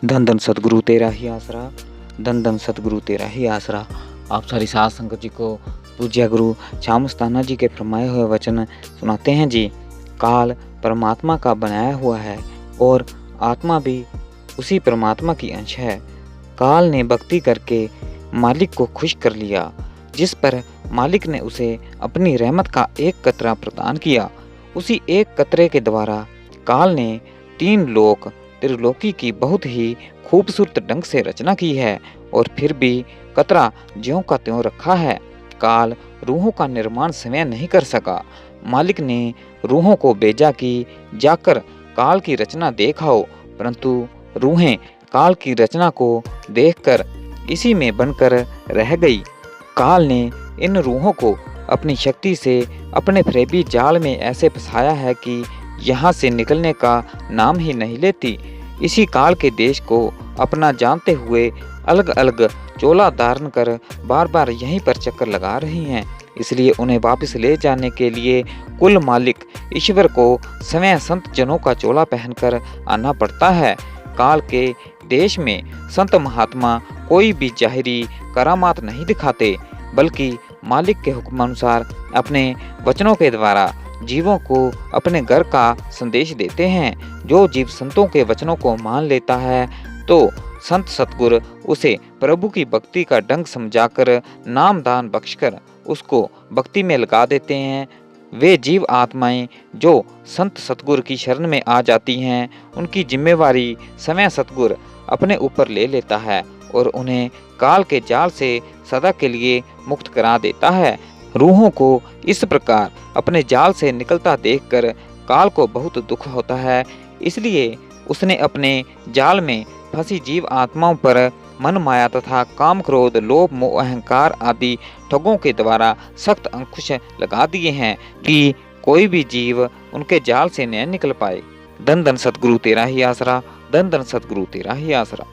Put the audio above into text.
धन धन सतगुरु तेरा ही आसरा, धन धन सतगुरु तेरा ही आसरा। आप सारी साध संगत जी को पूज्य गुरु श्यामस्ताना जी के फरमाए हुए वचन सुनाते हैं जी। काल परमात्मा का बनाया हुआ है और आत्मा भी उसी परमात्मा की अंश है। काल ने भक्ति करके मालिक को खुश कर लिया, जिस पर मालिक ने उसे अपनी रहमत का एक कतरा प्रदान किया। उसी एक कतरे के द्वारा काल ने 3 लोक त्रिलोकी की बहुत ही खूबसूरत ढंग से रचना की है और फिर भी कतरा ज्यों का त्यों रखा है। काल रूहों का निर्माण स्वयं नहीं कर सका। मालिक ने रूहों को भेजा कि जाकर काल की रचना देखाओ, परंतु रूहें काल की रचना को देखकर इसी में बनकर रह गई। काल ने इन रूहों को अपनी शक्ति से अपने फरेबी जाल में ऐसे फंसाया है कि यहाँ से निकलने का नाम ही नहीं लेती। इसी काल के देश को अपना जानते हुए अलग अलग चोला धारण कर बार बार यहीं पर चक्कर लगा रही हैं। इसलिए उन्हें वापस ले जाने के लिए कुल मालिक ईश्वर को स्वयं संत जनों का चोला पहनकर आना पड़ता है। काल के देश में संत महात्मा कोई भी जाहिरी करामात नहीं दिखाते, बल्कि मालिक के हुक्म अनुसार अपने वचनों के द्वारा जीवों को अपने घर का संदेश देते हैं। जो जीव संतों के वचनों को मान लेता है तो संत सतगुरु उसे प्रभु की भक्ति का ढंग समझाकर नाम दान बख्शकर उसको भक्ति में लगा देते हैं। वे जीव आत्माएं जो संत सतगुरु की शरण में आ जाती हैं, उनकी जिम्मेवारी स्वयं सतगुरु अपने ऊपर ले लेता है और उन्हें काल के जाल से सदा के लिए मुक्त करा देता है। रूहों को इस प्रकार अपने जाल से निकलता देखकर काल को बहुत दुख होता है। इसलिए उसने अपने जाल में फंसी जीव आत्माओं पर मन माया तथा काम क्रोध लोभ मोह अहंकार आदि ठगों के द्वारा सख्त अंकुश लगा दिए हैं कि कोई भी जीव उनके जाल से न निकल पाए। धन धन सतगुरु तेरा ही आसरा, धन धन सतगुरु तेरा ही आसरा।